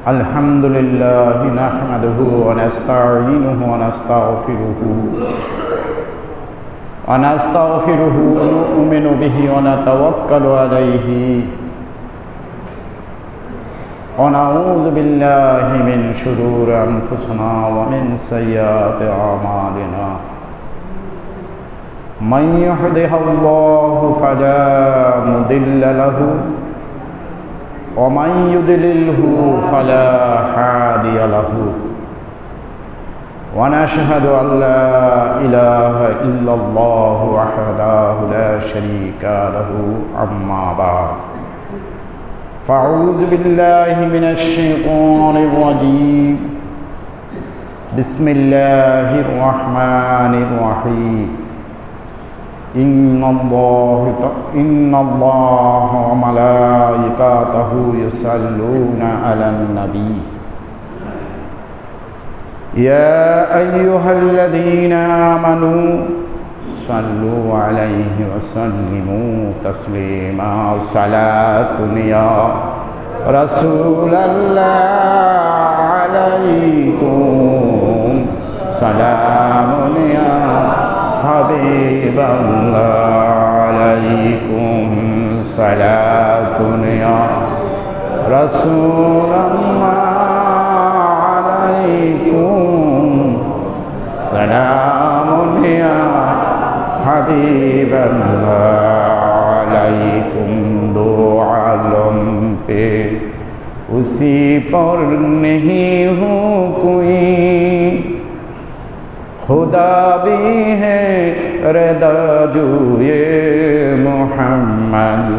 الحمد لله نحمده ونستعينه ونستغفره ونؤمن به ونتوكل عليه ونعوذ بالله من شرور أنفسنا ومن سيئات أعمالنا من يهده الله فلا مضل له ومن يضلله فلا هادي له ونشهد أن لا إله إلا الله وحده لا شريك له أما بعد فأعوذ بالله من الشيطان الرجيم بسم الله الرحمن الرحيم إن الله وملائكته يصلون على النبي يا أيها الذين آمنوا صلوا عليه وسلموا تسليما صلاة يا رسول الله عليكم سلام يا حبيب الله عليكم صلاة يا رسول الله عليكم سلام يا حبيب الله عليكم दो आलम पे उसी पर नहीं हूँ कोई खुदा भी है रदा जुए मोहम्मद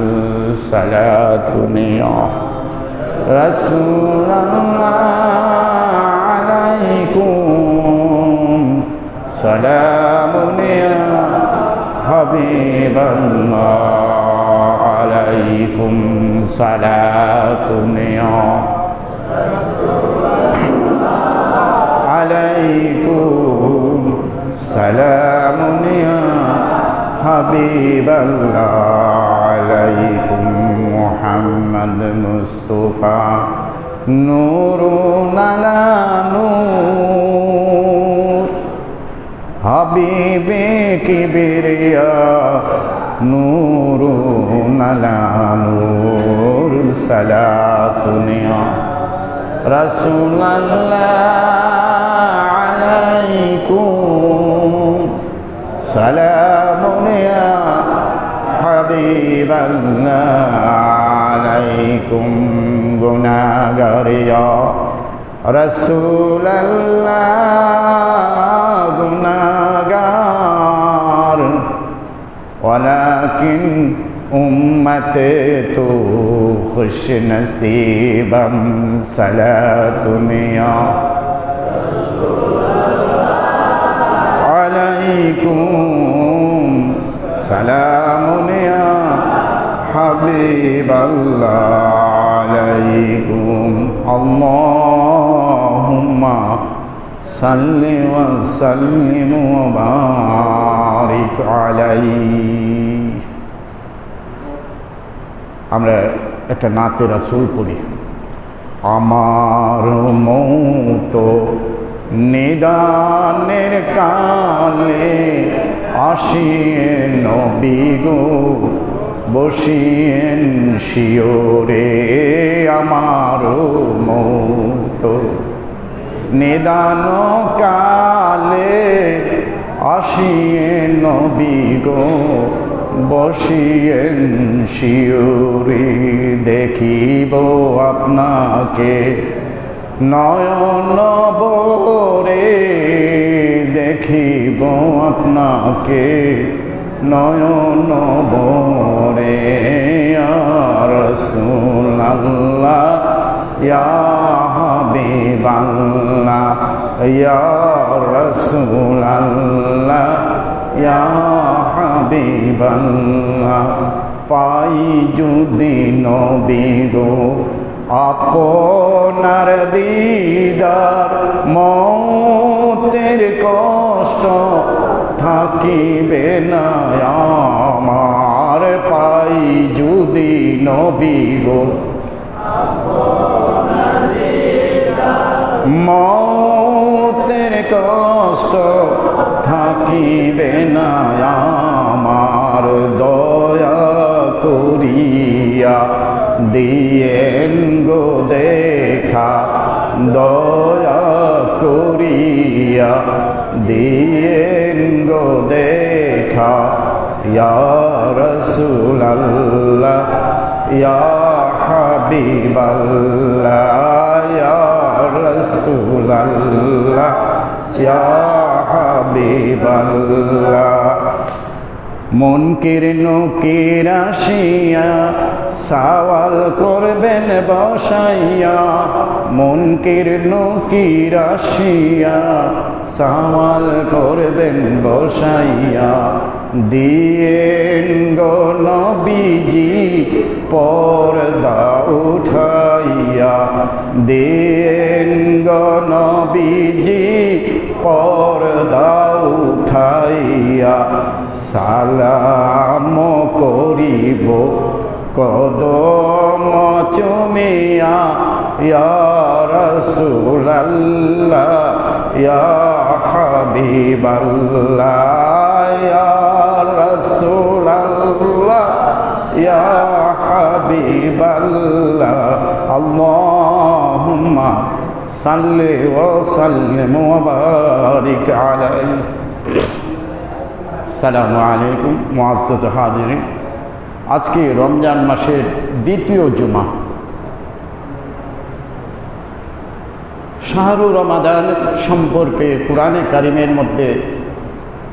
सलातुनिया रसूल अलैकुम सलामुनिया हबीबल्लाह अलैकुम सलातुनिया अलैकुम सलामुन या हबीबल्लाह अलैकुम मुहम्मद मुस्तफा नूरुन अला नूर हबीबे किबरिया नूरुन अला नूर सलातुन या रसूलल्लाह अलैकुम सलामुन या हबीबल्लाह अलैकुम गुनाहगार या रसूलल्लाह गुनाहगार वलाकिन उम्मते तो खुश नसीबम सलातुनिया अलैकुम सलामुनिया हबीबल्लाह अलैकुम अल्लाहुम्मा सल्लि व सल्लिम व बारिक अलैहि আমরা একটা নাতে রাসূল পড়ি আমার মৌত নিদানের কালে আসিয়েন নবী গো বসিয়েন শিওরে আমার মৌত নিদান কালে আসিয়েন নবী গো বসিয়েন শিওরে দেখিব আপনাকে নয়ন ভরে দেখিব আপনাকে নয়ন ভরে ইয়া রাসূলুল্লাহ ইয়া হাবিবাল্লাহ ইয়া রাসূলুল্লাহ ইয়া হাবিবাল্লাহ পাই যদি নবী গো আপনার দিদার মৌতের কষ্ট থাকিবে না আমার পাই যদি নবী গো মৌতের কষ্ট থাকিবে না আমার দয়া করিয়া দিয়েন গো দেখা দয়া করিয়া দিয়েন গো দেখা ইয়া রাসূলুল্লাহ ইয়া হাবিবাল্লাহ ইয়া রাসূলুল্লাহ ইয়া হাবিবাল্লাহ মুনকির নকির আসিয়া সওয়াল করবেন বসাইয়া মুনকির নকির আসিয়া সওয়াল করবেন বসাইয়া দিয়েন গো নবীজি পর্দা উঠাইয়া দিয়েন গো নবীজি পর্দা উঠাইয়া সালাম করিব কদম চুমিয়া ইয়া রাসূলুল্লাহ ইয়া হাবিবাল্লাহ ইয়া রাসূলুল্লাহ ইয়া হাবিবাল্লাহ আল্লাহুম্মা সাল্লি ওয়া সাল্লিম ওয়া বারিক আলাইহি। আসসালামু আলাইকুম মুআজ্জাজ হাজিরিন। আজকে রমজান মাসের দ্বিতীয় জুমা। শাহরু রমাদান সম্পর্কে কোরআনে কারিমের মধ্যে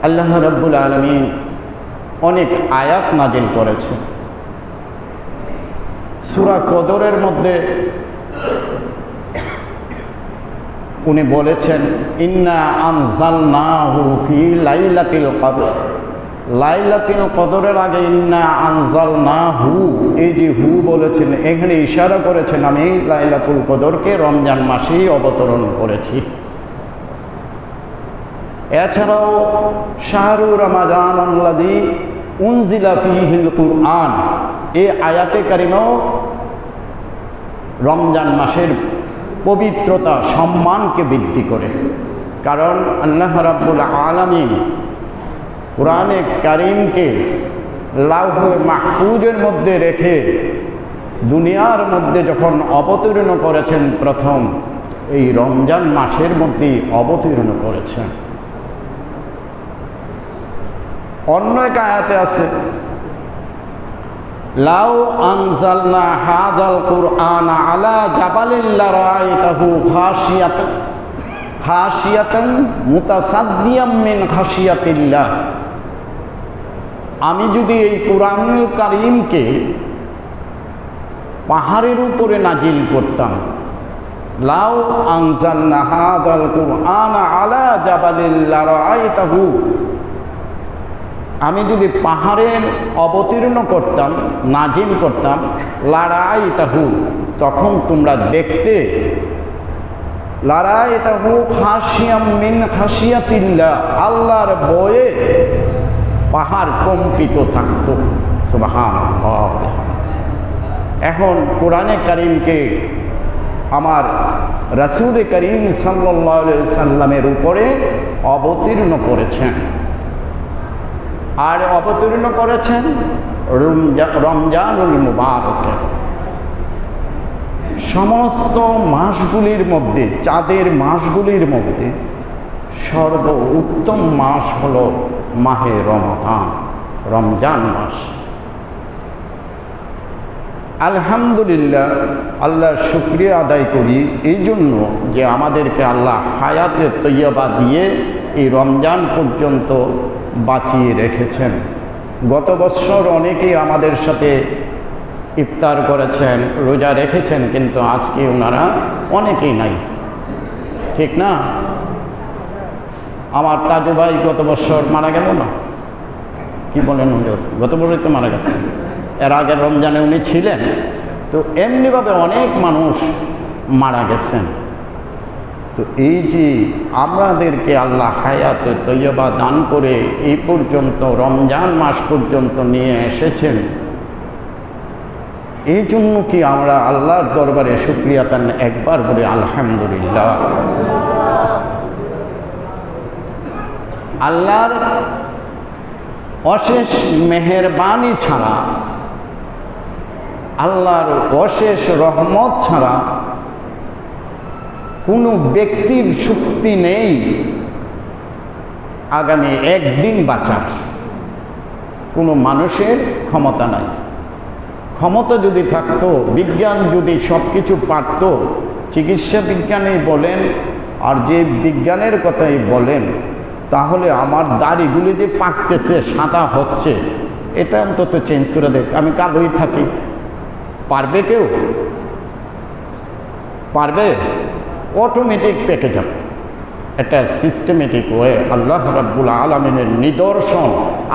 আল্লাহ রাব্বুল আলামিন অনেক আয়াত নাজিল করেছে। সূরা কদরের মধ্যে উনি বলেছেন ইন্না আনজালনাহু ফি লাইলাতিল কদর। লাইলাতুল কদরের আগে ইন্না আনজালনাহু, এই যে হু বলেছেন এখানে ইশারা করেছেন আমি লাইলাতুল কদরকে রমজান মাসেই অবতরণ করেছি। এছাড়াও শাহরু রমাদানুল্লাযী উনজিলা ফীহিল কুরআন, এই আয়াতে কারিমাও রমজান মাসের পবিত্রতা সম্মানকে বৃদ্ধি করে। কারণ আল্লাহ রাব্বুল আলামিন কোরআনে কারিমকে লাউহে মাহফুজের মধ্যে রেখে দুনিয়ার মধ্যে যখন অবতীর্ণ করেছেন প্রথম এই রমজান মাসের মধ্যেই অবতীর্ণ করেছেন। অন্য এক আয়াতে আছে লাউ আনজালনা হাযাল কুরআন আলা জাবালিন লারাআইতাহু খাশিয়াতান মুতাসাদ্দিয়াম মিন খাশিয়াতিল্লাহ। আমি যদি এই কুরআনুল কারীমকে পাহাড়ের উপরে নাজিল করতাম, লাউ আনজালনা হাযাল কুরআন আলা জাবালিন লারাআইতাহু, আমি যদি পাহাড়ে অবতীর্ণ করতাম নাজিল করতাম লারাআইতাহু, তখন তোমরা দেখতে লারাআইতাহু খাশিয়াম মিন খাশিয়াতিল্লাহ, আল্লাহর ভয়ে পাহাড় কম্পিত থাকতো। সুবহানাল্লাহ। এখন কোরআনে কারীমকে আমার রাসূল করিম সাল্লাল্লাহু আলাইহি সাল্লামের উপরে অবতীর্ণ করেছেন, আর অবতীর্ণ করেছেন রমজানুল মুবারকে। সমস্ত মাসগুলির মধ্যে, চাঁদের মাসগুলির মধ্যে সর্ব উত্তম মাস হল মাহে রমজান, রমজান মাস। আলহামদুলিল্লাহ, আল্লাহর শুকরিয়া আদায় করি এই জন্য যে আমাদেরকে আল্লাহ হায়াতে তৈয়বা দিয়ে এই রমজান পর্যন্ত বাঁচিয়ে রেখেছেন। গত বছর অনেকেই আমাদের সাথে ইফতার করেছেন, রোজা রেখেছেন, কিন্তু আজকে ওনারা অনেকেই নাই, ঠিক না? আমার তাজু ভাই গত বছর মারা গেল না, কি বলেন হুজুর? গত বছরই তো মারা গেছে। এর আগের রমজানে উনি ছিলেন। তো এমনিভাবে অনেক মানুষ মারা গেছেন। তো এই যে আমাদেরকে আল্লাহ হায়াতে তৈয়বা দান করে এই পর্যন্ত রমজান মাস পর্যন্ত নিয়ে এসেছেন, এই জন্য কি আমরা আল্লাহর দরবারে শুকরিয়া তান একবার বলে আলহামদুলিল্লাহ। আল্লাহর অশেষ মেহেরবানি ছাড়া, আল্লাহর অশেষ রহমত ছাড়া কোনো ব্যক্তির শক্তি নেই আগামী একদিন বাঁচার। কোনো মানুষের ক্ষমতা নাই। ক্ষমতা যদি থাকতো, বিজ্ঞান যদি সব কিছু পারত, চিকিৎসা বিজ্ঞানেই বলেন আর যে বিজ্ঞানের কথাই বলেন, তাহলে আমার দাড়িগুলি যে পাকতেছে, সাদা হচ্ছে, এটা অন্তত চেঞ্জ করে দেখ, আমি কালোই থাকি। পারবে কেউ? পারবে? অটোমেটিক পেকে যাবে। এটা সিস্টেমেটিক ওয়ে, আল্লাহ রাব্বুল আলামিনের নিদর্শন,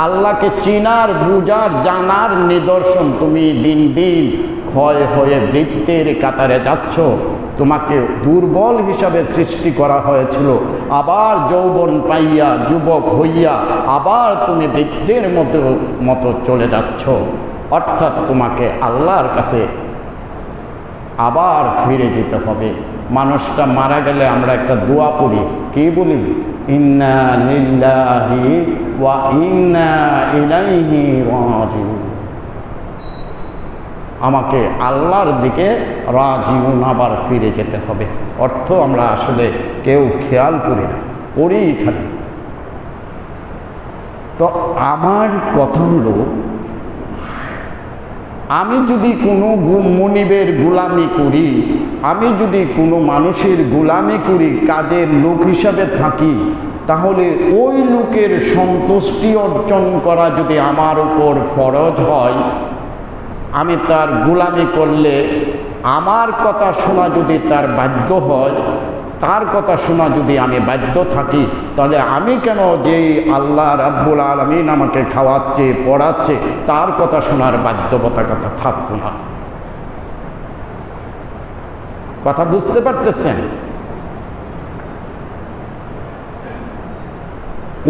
আল্লাহকে চিনার, বুঝার, জানার নিদর্শন। তুমি দিন দিন ক্ষয় হয়ে বৃত্তের কাতারে যাচ্ছ। তোমাকে দুর্বল হিসাবে সৃষ্টি করা হয়েছিল, আবার যৌবন পাইয়া যুবক হইয়া আবার তুমি বৃত্তের মতো চলে যাচ্ছ। অর্থাৎ তোমাকে আল্লাহর কাছে আবার ফিরে যেতে হবে। মানুষটা মারা গেলে আমরা একটা দোয়া পড়ি, কি বলি? ইন্না লিল্লাহি ওয়া ইন্না ইলাইহি রাজিউন। আমাকে আল্লাহর দিকে রাজিউন, আবার ফিরে যেতে হবে। অর্থ আমরা আসলে কেউ খেয়াল করি না, পড়ি খালি। তো আমার কথা হলো, আমি যদি কোনো মনিবের গোলামি করি, আমি যদি কোনো মানুষের গোলামি করি, কাজের লোক হিসাবে থাকি, তাহলে ওই লোকের সন্তুষ্টি অর্জন করা যদি আমার উপর ফরজ হয়, আমি তার গোলামি করলে আমার কথা শোনা যদি তার বাধ্য হয়, তার কথা শোনা যদি আমি বাধ্য থাকি, তাহলে আমি কেন যেই আল্লাহ রাব্বুল আলামিন আমাকে খাওয়াচ্ছে, পড়াচ্ছে, তার কথা শোনার বাধ্যবাধকতা থাকবো না? কথা বুঝতে পারতেছেন?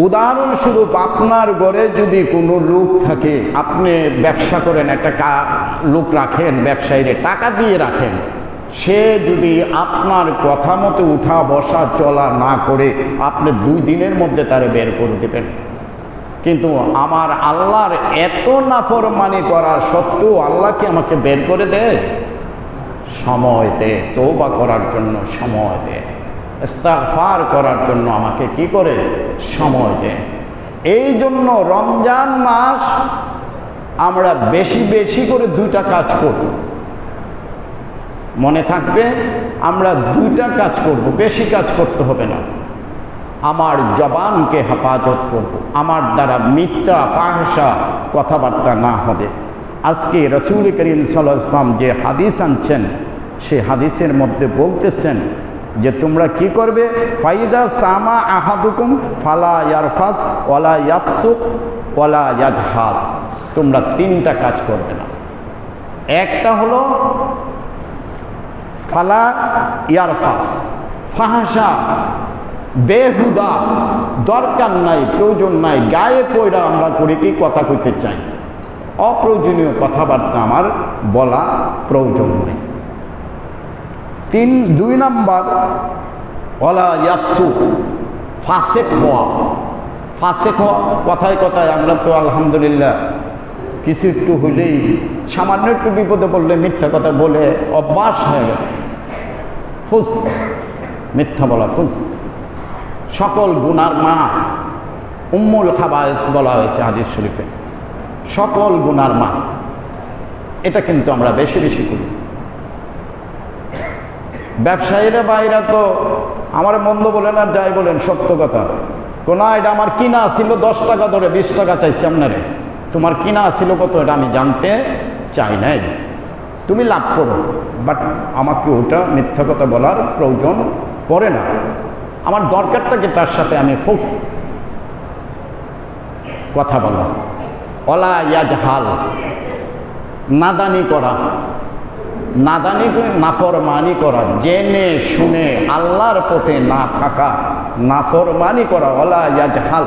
উদাহরণস্বরূপ, আপনার ঘরে যদি কোনো লোক থাকে, আপনি ব্যবসা করেন, একটা লোক রাখেন, ব্যবসায়ীরা টাকা দিয়ে রাখেন, সে যদি আপনার কথা মতো উঠা বসা চলা না করে, আপনি 2 দিনের মধ্যে তারে বের করে দেবেন। কিন্তু আমার আল্লাহর এত নাফরমানি করার সত্ত্বেও আল্লাহ কি আমাকে বের করে দেয়? সময় দেয়, তওবা করার জন্য সময় দেয়, ইস্তিগফার করার জন্য আমাকে কি করে? সময় দেয়। এই জন্য রমজান মাস আমরা বেশি বেশি করে 2টা কাজ করব। মনে থাকবে, আমরা 2টা কাজ করব, বেশি কাজ করতে হবে না। আমার জবানকে হেফাজত করব, আমার দ্বারা মিথ্যা ফাহশা কথাবার্তা না হবে। আজকে রাসূল করিম সাল্লাল্লাহু আলাইহি ওয়াসাল্লাম যে হাদিস আনছেন, সে হাদিসের মধ্যে বলতেছেন যে তোমরা কি করবে? ফাইদা সামা আহাদুকুম ফালা ইয়ারফাস ওয়ালা ইয়াফসুক ওয়ালা ইয়াজহাল। তোমরা 3টা কাজ করবে না। একটা হলো ফালা ইয়ারফাস, ফাহাশা, বেহুদা, দরকার নাই, প্রয়োজন নাই, গায়ে পয়রা আমরা করি কি কথা কইতে চাই, অপ্রয়োজনীয় কথাবার্তা আমার বলা প্রয়োজন নেই। 2 নাম্বার, ওয়ালা ইয়াফসু, ফাসেক হওয়া। ফাসেক হওয়া, কথায় কথায় আমরা তো আলহামদুলিল্লাহ কিছু একটু হইলেই, সামান্য একটু বিপদে পড়লে মিথ্যা কথা বলে অভ্যাস হয়ে গেছে। ফুস, মিথ্যা বলা ফুস। সকল গুনার মা, উম্মুল খাবায়েস বলা হয়েছে হাদিস শরীফে, সকল গুনার মা। এটা কিন্তু আমরা বেশি বেশি করি। ব্যবসায়ীরা বাইরা তো আমার মন্দ বলেন আর যাই বলেন, সত্য কথা। না, এটা আমার কিনা ছিল 10 টাকা ধরে 20 টাকা চাইছি আপনারে, তোমার কিনা ছিল কত এটা আমি জানতে চাই নাই, তুমি লাভ করো, বাট আমাকে ওটা মিথ্যা কথা বলার প্রয়োজন পড়ে না। আমার দরকারটাকে তার সাথে আমি ফুস কথা বলা। ওয়ালা ইয়াজহাল, নাদানি করা, নাদানি করে নাফরমানি করা, জেনে শুনে আল্লাহর পথে না থাকা, নাফরমানি করা। ওয়ালা ইয়াজহাল,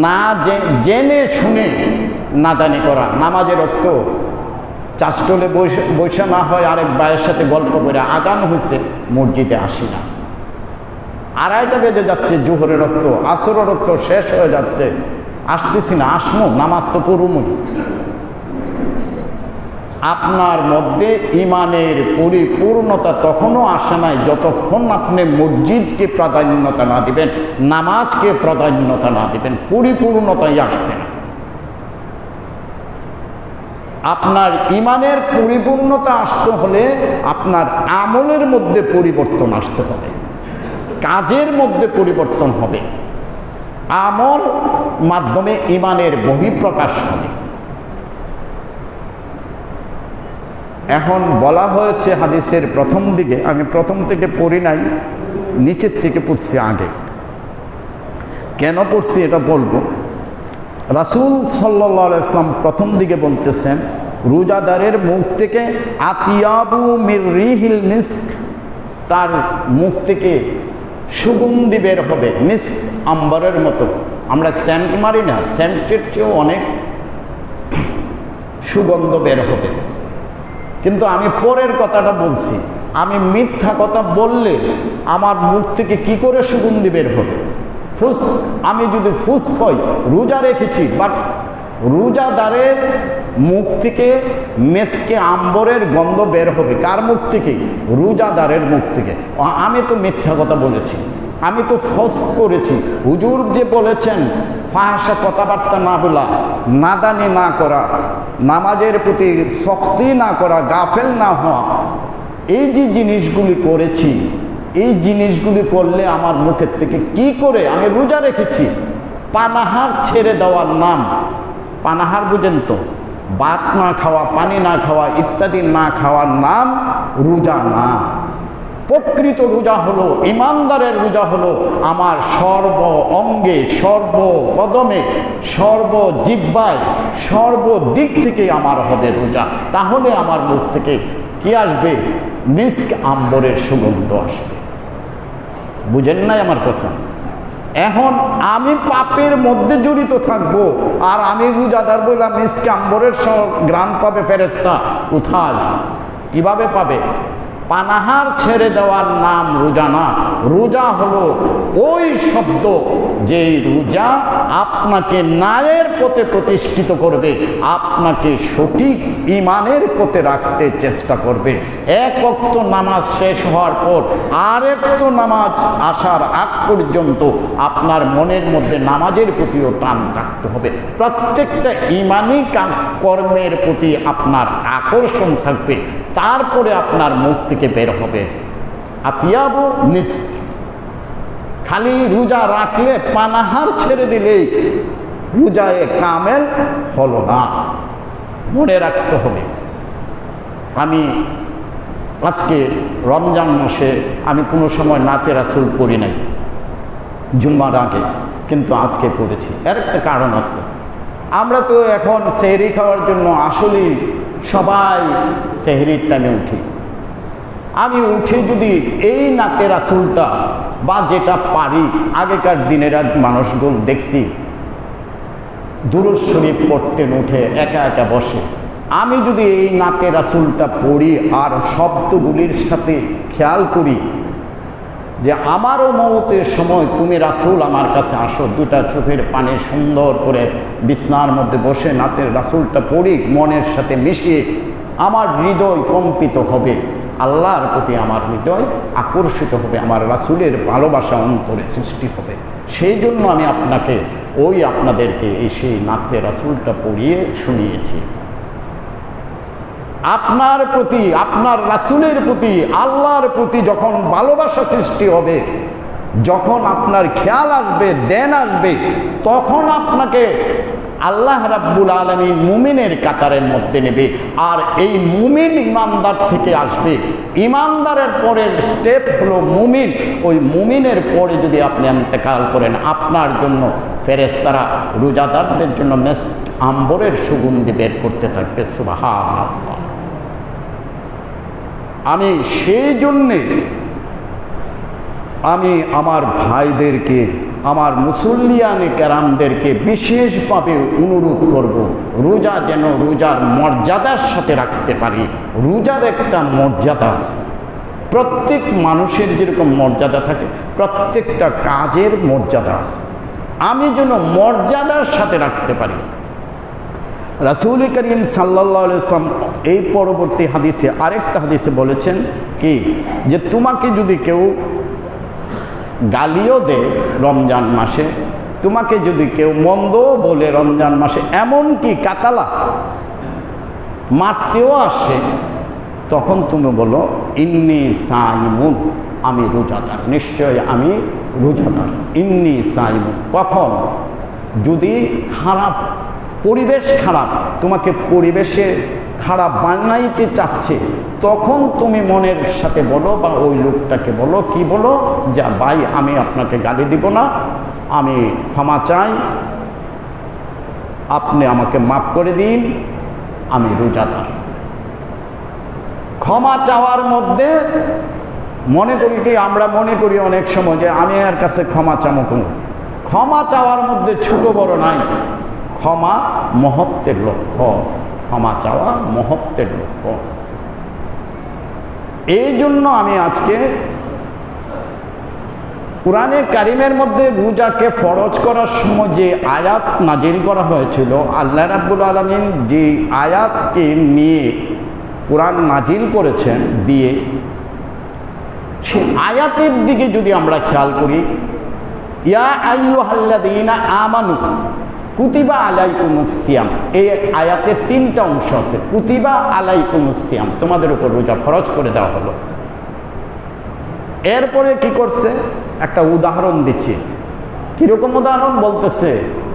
না জেনে শুনে নাদানি করা। নামাজের অর্থ চাষটলে বৈশা না হয় আরেক ভাইয়ের সাথে গল্প করে আজান হয়েছে, মসজিদে আসি না। 2:30 বেজে যাচ্ছে, জোহরের রক্ত আসরের রক্ত শেষ হয়ে যাচ্ছে, আসতেছি না, আসমো, নামাজ তো পড়ুমই। আপনার মধ্যে ইমানের পরিপূর্ণতা তখনও আসে নাই যতক্ষণ আপনি মসজিদকে প্রাধান্যতা না দিবেন, নামাজকে প্রাধান্যতা না দিবেন, পরিপূর্ণতাই আসবে না। আপনার ইমানের পরিপূর্ণতা আসতে হলে আপনার আমলের মধ্যে পরিবর্তন আসতে হবে, কাজের মধ্যে পরিবর্তন হবে, আমল মাধ্যমে ইমানের বহিঃপ্রকাশ হবে। এখন বলা হয়েছে হাদিসের প্রথম দিকে, আমি প্রথম থেকে পড়ি নাই, নিচের থেকে পড়ছি আগে। কেন পড়ছি এটা বলবো। রাসূল সাল্লাল্লাহু আলাইহি ওয়াসাল্লাম প্রথম দিকে বলতেছেন, রোজাদারের মুখ থেকে আতিয়াবু মির রিহিল মিস্ক, তার মুখ থেকে সুগন্ধি বের হবে, মিস্ক আম্বরের মতো। আমরা সেন্ট মারি না, সেন্টের চেয়েও অনেক সুগন্ধ বের হবে। কিন্তু আমি পরের কথাটা বলছি, আমি মিথ্যা কথা বললে আমার মুখ থেকে কি করে সুগন্ধি বের হবে? আমি যদি ফুস হই, রোজা রেখেছি, বাট রোজাদারের মুখ থেকে মেসকে আম্বরের গন্ধ বের হবে। কার মুখ থেকে? রোজাদারের মুখ থেকে। আমি তো মিথ্যা কথা বলেছি, আমি তো ফস করেছি। হুজুর যে বলেছেন ফাহাশা কথাবার্তা না বলা, নাদানি না করা, নামাজের প্রতি শক্তি না করা, গাফেল না হওয়া, এই যে জিনিসগুলি করেছি, এই জিনিসগুলি করলে আমার মুখের থেকে কি করে? আমি রোজা রেখেছি। পানাহার ছেড়ে দেওয়ার নাম, পানাহার বুঝেন তো, ভাত না খাওয়া, পানি না খাওয়া ইত্যাদি না খাওয়ার নাম রোজা না। প্রকৃত রোজা হলো, ইমানদারের রোজা হলো আমার সর্ব অঙ্গে, সর্ব কদমে, সর্ব জিহ্বায়, সর্বদিক থেকে আমার হবে রোজা। তাহলে আমার মুখ থেকে কি আসবে? মিস্ক আম্বরের সুগন্ধ আসবে। বুঝেন নাই আমার কথা? এখন আমি পাপের মধ্যে জড়িত থাকবো আর আমি রোজাদার বললাম মিস্ক আম্বরের গ্রাম পাবে ফেরেশতা? কোথায়, কিভাবে পাবে? পানাহার ছেড়ে দেওয়ার নাম রোজা না। রোজা হলো ওই শব্দ যেই রোজা আপনাকে ন্যায়ের পথে প্রতিষ্ঠিত করবে, আপনাকে সঠিক ইমানের পথে রাখতে চেষ্টা করবে। এক ওয়াক্ত নামাজ শেষ হওয়ার পর আরেক তো নামাজ আসার আগ পর্যন্ত আপনার মনের মধ্যে নামাজের প্রতিও টান থাকতে হবে। প্রত্যেকটা ইমানি কর্মের প্রতি আপনার আকর্ষণ থাকবে, তারপরে আপনার মুখ থেকে বের হবে আতিয়াবু মিস্ক। খালি রোজা রাখলে, পানাহার ছেড়ে দিলেই রোজায়ে কামেল হলো না, মনে রাখতে হবে। আমি আজকে রমজান মাসে আমি কোনো সময় নাতে রাসূল পড়ি নাই জুম্মার আগে, কিন্তু আজকে পড়েছি। এর একটা কারণ আছে। আমরা তো এখন সেহরি খাওয়ার জন্য আসলেই সবাই সেহরির টাইমে উঠি। আমি উঠে যদি এই নাতে রাসূলটা বা যেটা পারি, আগেকার দিনের মানুষগুলো দেখছি দুরূদ শরীফ পড়তেন উঠে একা একা বসে। আমি যদি এই নাতে রাসূলটা পড়ি আর শব্দগুলির সাথে খেয়াল করি যে আমারও মওতের সময় তুমি রাসূল আমার কাছে আসো, দুটা চোখের পানি সুন্দর করে বিছনার মধ্যে বসে নাতের রাসূলটা পড়ি, মনের সাথে মিশিয়ে আমার হৃদয় কম্পিত হবে, আল্লাহর প্রতি আমার হৃদয় আকর্ষিত হবে, আমার রাসূলের ভালোবাসা অন্তরে সৃষ্টি হবে। সেই জন্য আমি আপনাদেরকে এই সেই নাতে রাসূলটা পড়িয়ে শুনিয়েছি। আপনার প্রতি, আপনার রাসূলের প্রতি, আল্লাহর প্রতি যখন ভালোবাসা সৃষ্টি হবে, যখন আপনার খেয়াল আসবে, দেন আসবে, তখন আপনাকে আল্লাহ রাব্বুল আলামিন মুমিনের কাতারের মধ্যে নেবে। আর এই মুমিন ইমানদার থেকে আসবে। ইমানদারের পরের স্টেপ হলো মুমিন। ওই মুমিনের পরে যদি আপনি ইন্তেকাল করেন, আপনার জন্য ফেরেশতারা রোজাদারদের জন্য আম্বরের সুগন্ধি বের করতে থাকবে। সুবহানাল্লাহ। আমি সেই জন্যে আমি আমার ভাইদেরকে, আমার মুসল্লিয়ানে কেরামদেরকে বিশেষভাবে অনুরোধ করব, রোজা যেন রোজার মর্যাদার সাথে রাখতে পারি। রোজার একটা মর্যাদা আছে, প্রত্যেক মানুষের যেরকম মর্যাদা থাকে, প্রত্যেকটা কাজের মর্যাদা আছে। আমি যেন মর্যাদার সাথে রাখতে পারি। রাসূল করিম সাল্লাল্লাহু আলাইহি ওয়াসাল্লাম এই পরবর্তী হাদিসে, আরেকটা হাদিসে বলেছেন কি, যে তোমাকে যদি কেউ গালিও দেয় রমজান মাসে, তোমাকে যদি কেউ মন্দ বলে রমজান মাসে, এমনকি কাতালা মারতেও আসে, তখন তুমি বলো ইন্নী সাইমুন, আমি রোজাদার, নিশ্চয় আমি রোজাদার। ইন্নী সাইমুন। কখন? যদি খারাপ পরিবেশ, খারাপ তোমাকে পরিবেশে খারাপ বানাইতে চাচ্ছে, তখন তুমি মনের সাথে বলো বা ওই লোকটাকে বলো, কি বলো, যা ভাই আমি আপনাকে গালি দিব না, আমি ক্ষমা চাই, আপনি আমাকে মাফ করে দিন, আমি রোজাদার। ক্ষমা চাওয়ার মধ্যে মনে করি কি, আমরা মনে করি অনেক সময় যে আমি এর কাছে ক্ষমা চাবো কোনো, ক্ষমা চাওয়ার মধ্যে ছোট বড় নাই। ক্ষমা মহত্বের লক্ষ্য, ক্ষমা চাওয়া মহত্বের লক্ষ্য। এই জন্য আমি আজকে কুরআনে কারিমের মধ্যে রোজাকে ফরজ করার সময় যে আয়াত নাজিল করা হয়েছিল, আল্লাহ রাব্বুল আলামিন যে আয়াতকে নিয়ে কুরআন নাজিল করেছেন দিয়ে, সেই আয়াতের দিকে যদি আমরা খেয়াল করি, ইয়া আইয়ুহাল্লাযীনা আমানু কুতিবা আলাইকুমুস সিয়াম, এই আয়াতের তিনটা অংশ আছে। কুতিবা আলাইকুমুস সিয়াম, তোমাদের উপর রোজা ফরজ করে দেওয়া হলো। এরপরে কি করছে, একটা উদাহরণ দিচ্ছে। কিরকম উদাহরণ? বলতেছে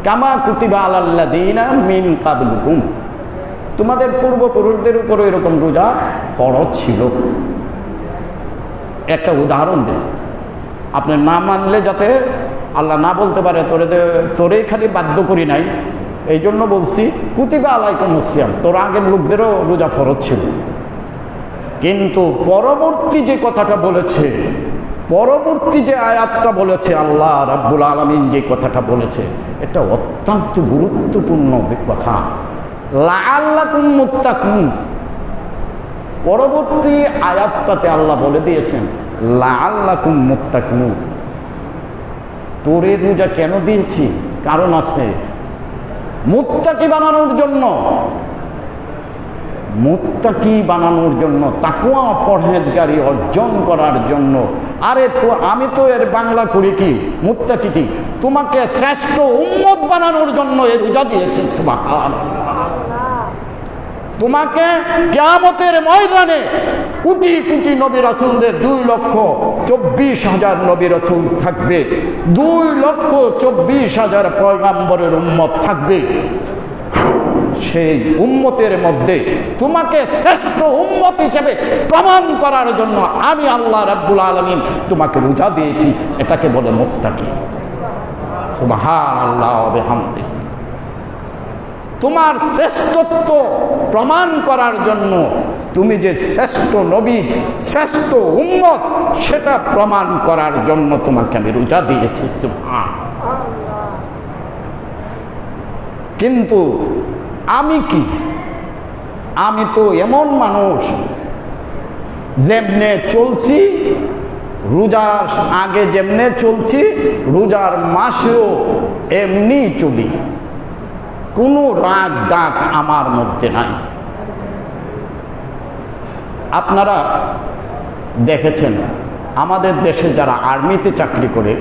কামা কুতিবা আলাল্লাযীনা মিন ক্বাবলিকুম, তোমাদের পূর্বপুরুষদের উপর এরকম রোজা ফরজ ছিল। একটা উদাহরণ দিন, আপনি না মানলে যাতে আল্লাহ না বলতে পারে তোরেই খালি বাধ্য করি নাই, এই জন্য বলছি কুতিবা আলাইকুমুস সিয়াম, তোর আগের লোকদেরও রোজা ফরজ ছিল। কিন্তু পরবর্তী যে কথাটা বলেছে, পরবর্তী যে আয়াতটা বলেছে, আল্লাহ রাব্বুল আলামিন যে কথাটা বলেছে, এটা অত্যন্ত গুরুত্বপূর্ণ কথা। লাআল্লাকুম মুত্তাকুন, পরবর্তী আয়াতটাতে আল্লাহ বলে দিয়েছেন লাআল্লাকুম মুত্তাকুন। তোরে রোজা কেন দিয়েছি? কারণ আছে, মুত্তাকি বানানোর জন্য, মুত্তাকি বানানোর জন্য, তাকওয়া পরহেজগারি অর্জন করার জন্য। আরে তো আমি তো এর বাংলা করি কি, মুত্তাকি কি, তোমাকে শ্রেষ্ঠ উম্মত বানানোর জন্য এই রোজা দিয়েছে। সুবহানাল্লাহ। তোমাকে কিয়ামতের ময়দানে কোটি কোটি নবী রাসূলদের 2,24,000 নবী রাসূল থাকবে, 2,24,000 পয়গম্বরের উম্মত থাকবে। সেই উম্মতের মধ্যে তোমাকে শ্রেষ্ঠ উম্মত হিসেবে প্রমাণ করার জন্য আমি আল্লাহ রাব্বুল আলামিন তোমাকে রোজা দিয়েছি। এটাকে বলে মুত্তাকি। সুবহানাল্লাহ ওয়া বিহামদিহি। তোমার শ্রেষ্ঠত্ব প্রমাণ করার জন্য, তুমি যে শ্রেষ্ঠ নবী, শ্রেষ্ঠ উম্মত, সেটা প্রমাণ করার জন্য তোমাকে আমি রোজা দিয়েছি। সুবহানাল্লাহ। কিন্তু আমি কি, আমি তো এমন মানুষ যেমনে চলছি, রোজার আগে যেমনে চলছি, রোজার মাসেও এমনি চলি, কোনো রাগ ডাক আমার মধ্যে নাই। আপনারা দেখেছেন আমাদের দেশে যারা আর্মিতে চাকরি করে,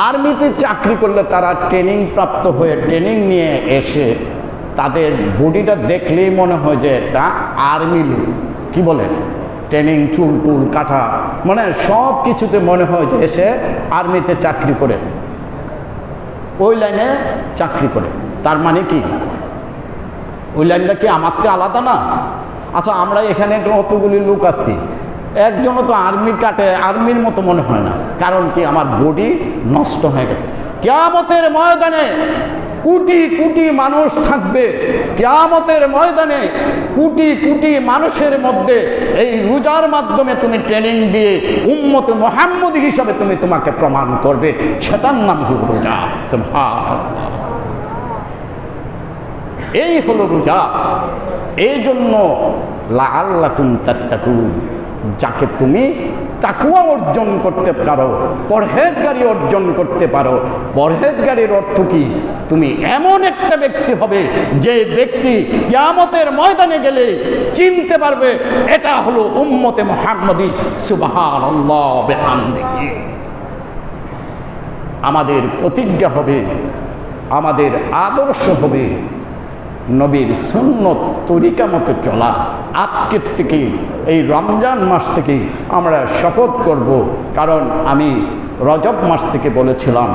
আর্মিতে চাকরি করলে তারা ট্রেনিং প্রাপ্ত হয়ে ট্রেনিং নিয়ে এসে তাদের বডিটা দেখলেই মনে হয় যে এটা আর্মি লোক। কি বলেন? ট্রেনিং, চুল টুল কাটা, মানে সব কিছুতে মনে হয় যে এসে আর্মিতে চাকরি করে, ওই লাইনে চাকরি করে। তার মানে কি, ওই লাইনটা কি আমার থেকে আলাদা না? আচ্ছা, আমরা এখানে কতগুলি লোক আছি, একজনও তো আর্মির কাটে আর্মির মতো মনে হয় না। কারণ কি, আমার বডি নষ্ট হয়ে গেছে। কিয়ামতের ময়দানে কোটি কোটি মানুষ থাকবে কিয়ামতের ময়দানে, কোটি কোটি মানুষের মধ্যে এই রোজার মাধ্যমে তুমি ট্রেনিং দিয়ে উম্মতে মুহাম্মদী হিসাবে তুমি তোমাকে প্রমাণ করবে, সেটার নাম হলো রোজা। সুবহানাল্লাহ। এই হলো রোজা। এই জন্য লাআল্লাকুম তাত্তাকুন, যাকে তুমি তাকওয়া অর্জন করতে পারো, পরহেজগারি অর্জন করতে পারো। পরহেজগারির অর্থ কি? তুমি এমন একটা ব্যক্তি হবে যে ব্যক্তি কিয়ামতের ময়দানে গেলে চিনতে পারবে এটা হলো উম্মতে মুহাম্মদী। সুবহানাল্লাহ বিহামদিহি। আমাদের প্রতিজ্ঞা হবে, আমাদের আদর্শ হবে নবীর সুন্নত তরিকা মতো চলা। আজকের থেকে, এই রমজান মাস থেকে আমরা শপথ করব। কারণ আমি রজব মাস থেকে বলেছিলাম,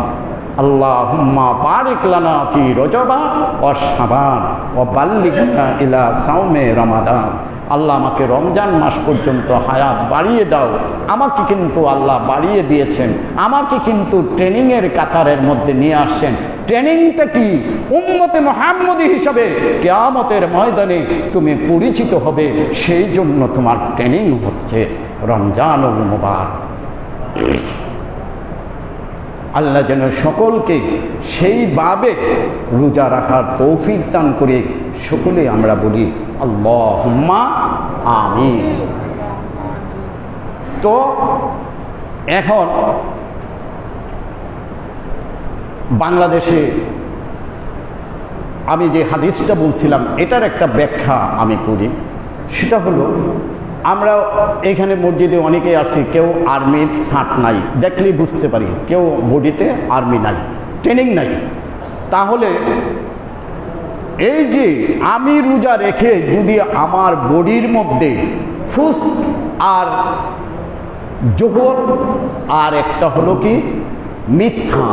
আল্লাহুম্মা বারিক লানা ফি রজবা ওয়া শাবান ওয়া বাল্লিগনা ইলা সাওমে রমাদান। আল্লাহ আমাকে রমজান মাস পর্যন্ত হায়াত বাড়িয়ে দাও। আমাকে কিন্তু আল্লাহ বাড়িয়ে দিয়েছেন, আমাকে কিন্তু ট্রেনিংয়ের কাতারের মধ্যে নিয়ে আসছেন। ট্রেনিংটা কি? উম্মতে মুহাম্মদী হিসাবে কিয়ামতের ময়দানে তুমি পরিচিত হবে, সেই জন্য তোমার ট্রেনিং হচ্ছে রমজানুল মুবারক। আল্লাহ যেন সকলকে সেইভাবে রোজা রাখার তৌফিক দান করে। সকলে আমরা বলি আল্লাহুম্মা আমিন। তো এখন বাংলাদেশে আমি যে হাদিসটা বলছিলাম এটার একটা ব্যাখ্যা আমি করি। সেটা হলো, আমরা এখানে মসজিদে অনেকেই আছি, কেউ আর্মির শার্ট নাই, দেখলেই বুঝতে পারি কেউ বডিতে আর্মি নাই, ট্রেনিং নাই। তাহলে এই যে আমি রোজা রেখে যদি আমার বডির মধ্যে ফুস আর জোহর আর একটা হলো কি মিথ্যা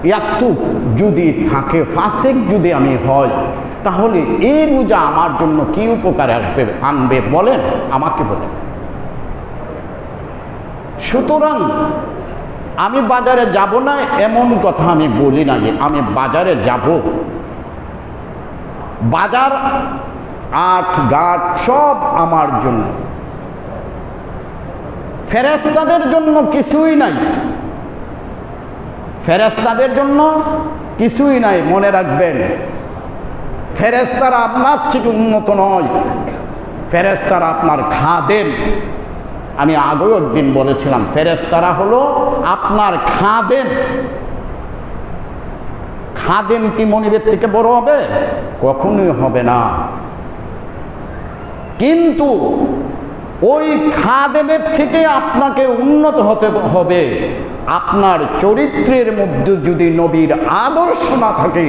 ইয়াকসুক যদি থাকে, ফাসিক যদি আমি হয়, তাহলে এই রোজা আমার জন্য কি উপকার আনবে বলেন, আমাকে বলেন। সুতরাং আমি বাজারে যাব না এমন কথা আমি বলি না যে আমি বাজারে যাব। বাজার আট ঘাট সব আমার জন্য, ফেরেশতাদের জন্য কিছুই নাই, ফেরেশতাদের জন্য কিছুই নাই। মনে রাখবেন, ফেরেশতারা আপনার থেকে উন্নত নয়, ফেরেশতারা আপনার খাদেম। আমি আগেও একদিন বলেছিলাম, ফেরেশতারা হলো আপনার খাদেম। খাদেম কি মনিবের থেকে বড় হবে? কখনোই হবে না। কিন্তু ওই খাদেমের থেকে আপনাকে উন্নত হতে হবে। আপনার চরিত্রের মধ্যে যদি নবীর আদর্শ না থাকে,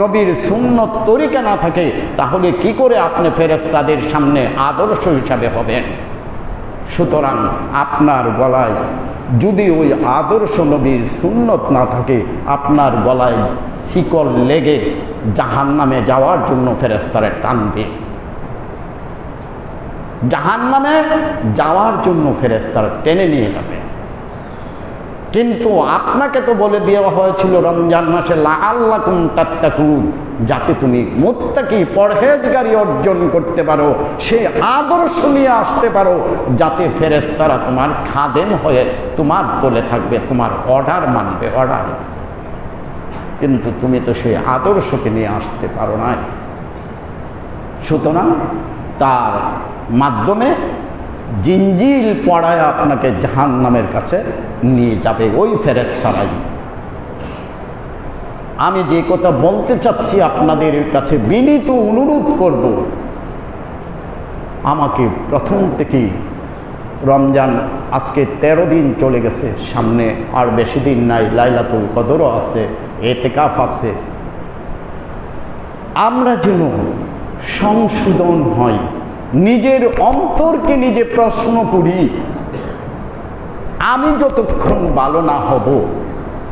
নবীর সুন্নত তরিকা না থাকে, তাহলে কি করে আপনি ফেরেশতাদের সামনে আদর্শ হিসাবে হবেন? সুতরাং আপনার গলায় যদি ওই আদর্শ নবীর সুন্নত না থাকে, আপনার গলায় শিকল লেগে জাহান্নামে যাওয়ার জন্য ফেরেশতারা টানবে, জাহান্নামে যাওয়ার জন্য ফেরেশতারা টেনে নিয়ে যাবে। কিন্তু আপনাকে তো বলে দেওয়া হয়েছিল রমজান মাসে লাআল্লাকুম তাত্তাকুন, যাতে তুমি মুত্তাকি পরহেজগারি অর্জন করতে পারো, সেই আদর্শ নিয়ে আসতে পারো, যাতে ফেরেশতারা তোমার খাদেম হয়ে তোমার তলে থাকবে, তোমার অর্ডার মানবে, অর্ডার। কিন্তু তুমি তো সেই আদর্শকে নিয়ে আসতে পারো না। সুতরাং তার মাধ্যমে জিঞ্জিল পড়ায় আপনাকে জাহান্নামের কাছে নিয়ে যাবে ওই ফেরেশতারাই। আমি যে কথা বলতে চাচ্ছি আপনাদের কাছে বিনীত অনুরোধ করব, আমাকে প্রথম থেকেই রমজান আজকে 13 দিন চলে গেছে, সামনে আর বেশি দিন নাই, লাইলাতুল কদরও আছে, এতেকাফ আছে। আমরা যেন সংশোধন হয়, নিজের অন্তরকে নিজে প্রশ্ন করি। আমি যতক্ষণ ভালো না হব,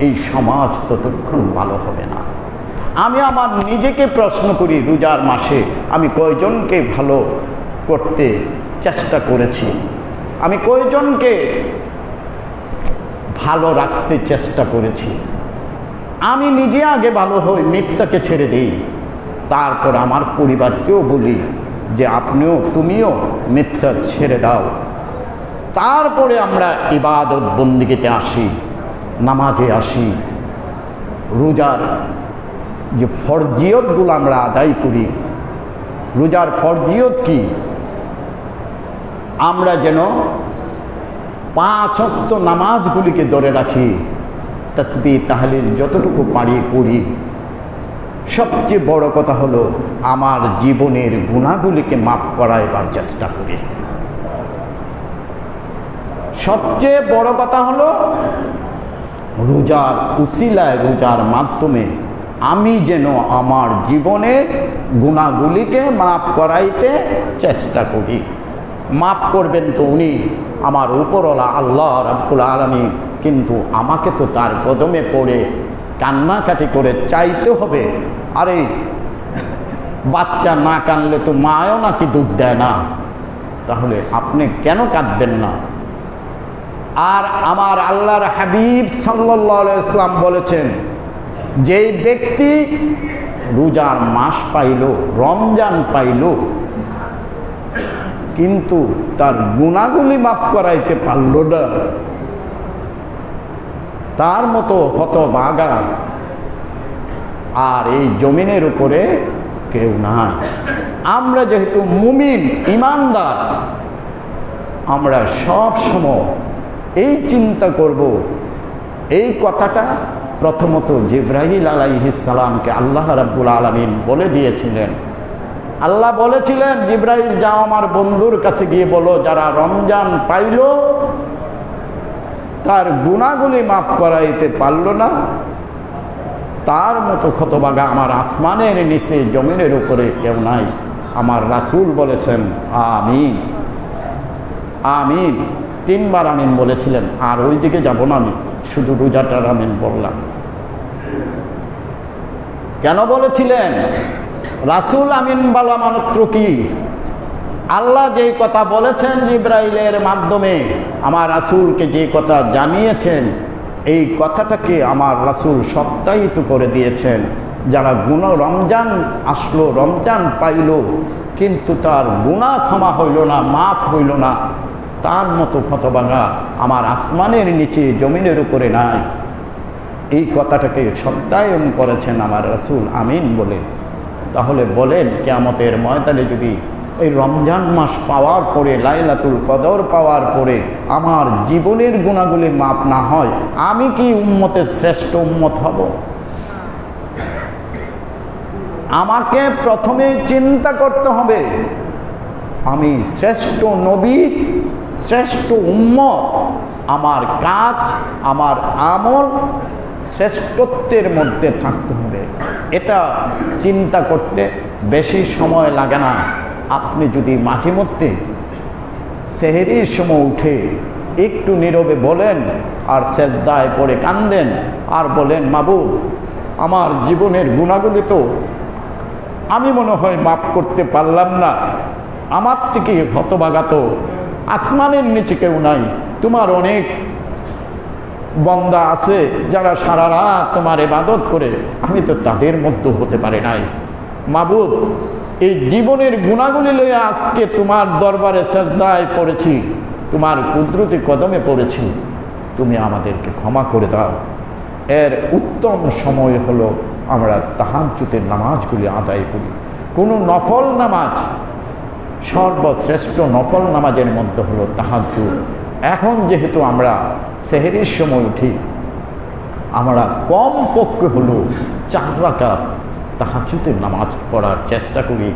এই সমাজ ততক্ষণ ভালো হবে না। আমি আমার নিজেকে প্রশ্ন করি, রোজার মাসে আমি কয়জনকে ভালো করতে চেষ্টা করেছি, আমি কয়জনকে ভালো রাখতে চেষ্টা করেছি, আমি নিজে আগে ভালো হই, মিথ্যাকে ছেড়ে দিই, তারপর আমার পরিবারকেও বলি যে তুমিও মিথ্যা ছেড়ে দাও। তারপরে আমরা ইবাদত বন্দিগিতে আসি, নামাজে আসি, রোজার যে ফরজিয়তগুলো আমরা আদায় করি। রোজার ফরজিয়ত কি? আমরা যেন 5 ওয়াক্ত নামাজগুলিকে ধরে রাখি, তাসবিহ তাহলিল যতটুকু পারি করি। সবচেয়ে বড় কথা হলো আমার জীবনের গুনাহগুলিকে মাফ করাইবার চেষ্টা করি। সবচেয়ে বড় কথা হলো রোজার উসিলায়, রোজার মাধ্যমে আমি যেন আমার জীবনের গুনাহগুলিকে মাফ করাইতে চেষ্টা করি। মাফ করবেন তো উনি, আমার উপরওয়ালা আল্লাহ রাব্বুল আলামিন, কিন্তু আমাকে তো তার কদমে পড়ে কান্নাকাটি করে চাইতে হবে। আরে বাচ্চা না কানলে তো মায়ও নাকি দুধ দেয় না, তাহলে আপনি কেন কাঁদবেন না? আর আমার আল্লাহর হাবিব সাল্লাল্লাহু আলাইহি ওয়াসাল্লাম বলেছেন, যেই ব্যক্তি রোজার মাস পাইল, রমজান পাইল, কিন্তু তার গুনাহগুলি মাফ করাইতে পারল না, তার মতো হতভাগা আর এই জমিনের উপরে কেউ নাই। আমরা যেহেতু মুমিন, ইমানদার, আমরা সব সময় এই চিন্তা করব। এই কথাটা প্রথমত জিবরাইল আলাইহিস সালামকে আল্লাহ রাব্বুল আলামিন বলে দিয়েছিলেন। আল্লাহ বলেছিলেন, জিবরাইল যাও আমার বন্ধুর কাছে গিয়ে বলো, যারা রমজান পাইল তার গুনাহগুলি মাফ করাইতে পারল না, তার মতো হতভাগা আমার আসমানের নিচে জমিনের উপরে কেউ নাই। আমার রাসূল বলেছেন আমিন, আমিন। 3 বার আমিন বলেছিলেন। আর ওই দিকে যাব না, আমি শুধু রোজাটার আমিন বললাম। কেন বলেছিলেন? রাসূল আমিন বলা মাত্র কি, আল্লাহ যেই কথা বলেছেন জিবরাইলের মাধ্যমে আমার রাসূলকে যে কথা জানিয়েছেন, এই কথাটাকে আমার রাসূল সত্যায়িত করে দিয়েছেন। যারা রমজান আসলো, রমজান পাইল, কিন্তু তার গুনাহ ক্ষমা হইল না, মাফ হইল না, তার মতো হতভাগা আমার আসমানের নিচে জমিনের উপরে নাই। এই কথাটাকে সত্যায়ন করেছেন আমার রাসূল আমিন বলে। তাহলে বলেন, কিয়ামতের ময়দানে যদি এই রমজান মাস পাওয়ার পরে, লাইলাতুল কদর পাওয়ার পরে আমার জীবনের গুনাহগুলি মাফ না হয়, আমি কি উম্মতের শ্রেষ্ঠ উম্মত হব? আমাকে প্রথমে চিন্তা করতে হবে, আমি শ্রেষ্ঠ নবী, শ্রেষ্ঠ উম্মত, আমার কাজ, আমার আমল শ্রেষ্ঠত্বের মধ্যে থাকতে হবে। এটা চিন্তা করতে বেশি সময় লাগে না। আপনি যদি মাঝে মধ্যে সেহরির সময় উঠে একটু নীরবে বলেন, আর সেজদায় পড়ে কান্দেন, আর বলেন, মাবুদ আমার জীবনের গুনাহগুলি তো আমি মনে হয় মাফ করতে পারলাম না, আমার থেকে হতভাগা তো আসমানের নিচে কেউ নাই, তোমার অনেক বান্দা আছে যারা সারা রাত তোমার ইবাদত করে, আমি তো তাদের মধ্যে হতে পারি নাই। মাবুদ এই জীবনের গুনাহগুলি লইয়া আজকে তোমার দরবারে সেজদায় পড়েছি, তোমার কুদরতি কদমে পড়েছি, তুমি আমাদেরকে ক্ষমা করে দাও। এর উত্তম সময় হলো আমরা তাহাজ্জুদের নামাজগুলি আদায় করি। কোনো নফল নামাজ, সর্বশ্রেষ্ঠ নফল নামাজের মধ্যে হলো তাহাজ্জুদ। এখন যেহেতু আমরা সেহরির সময় উঠি, আমরা কমপক্ষে হলো 4 রাকাত তাহাজ্জুদের নামাজ পড়ার চেষ্টা করি।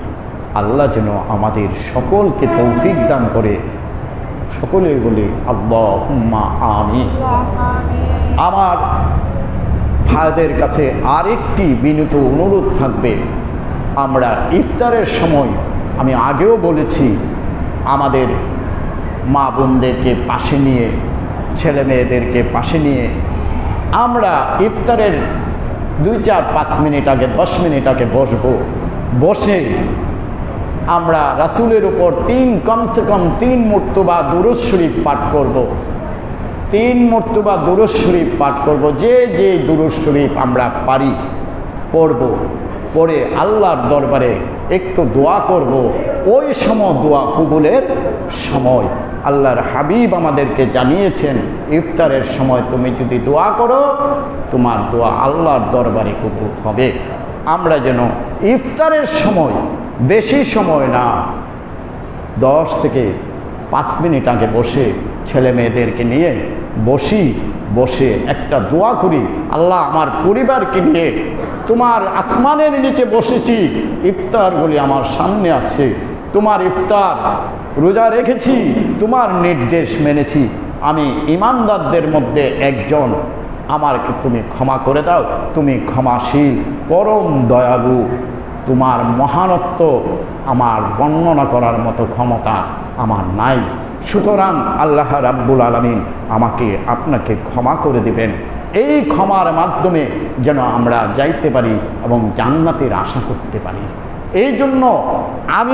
আল্লাহ যেন আমাদের সকলকে তৌফিক দান করে। সকলে বলি আল্লাহুম্মা আমিন। আমার ভাইদের কাছে আরেকটি বিনীত অনুরোধ থাকবে, আমরা ইফতারের সময়, আমি আগেও বলেছি, আমাদের মা বোনদেরকে পাশে নিয়ে, ছেলে মেয়েদেরকে পাশে নিয়ে আমরা ইফতারের 2-4-5 মিনিট আগে, 10 মিনিট আগে বসবো। বসে আমরা রাসূলের উপর কমসে কম 3 মর্তবা দুরূদ শরীফ পাঠ করব। 3 মর্তবা দুরূদ শরীফ পাঠ করব। যে যে দুরূদ শরীফ আমরা পারি পড়ব, পড়ে আল্লাহর দরবারে একটু দোয়া করব। ওই সময় দোয়া কবুলের সময়। আল্লাহর হাবিব আমাদেরকে জানিয়েছেন, ইফতারের সময় তুমি যদি দোয়া করো, তোমার দোয়া আল্লাহর দরবারে কবুল হবে। আমরা যেন ইফতারের সময়, বেশি সময় না, 10 থেকে 5 মিনিট আগে বসে ছেলে মেয়েদেরকে নিয়ে বসে একটা দোয়া করি, আল্লাহ আমার পরিবারকে নিয়ে তোমার আসমানের নিচে বসেছি, ইফতারগুলি আমার সামনে আছে, তোমার ইফতার রোজা রেখেছি, তোমার নির্দেশ মেনেছি, আমি ইমানদারদের মধ্যে একজন, আমাকে তুমি ক্ষমা করে দাও, তুমি ক্ষমাশীল, পরম দয়ালু, তোমার মহানত্ব আমার বর্ণনা করার মতো ক্ষমতা আমার নাই। সুতরাং আল্লাহ রাব্বুল আলামিন আমাকে আপনাকে ক্ষমা করে দিবেন। এই ক্ষমার মাধ্যমে যেন আমরা যাইতে পারি এবং জান্নাতের আশা করতে পারি। এই জন্য আমি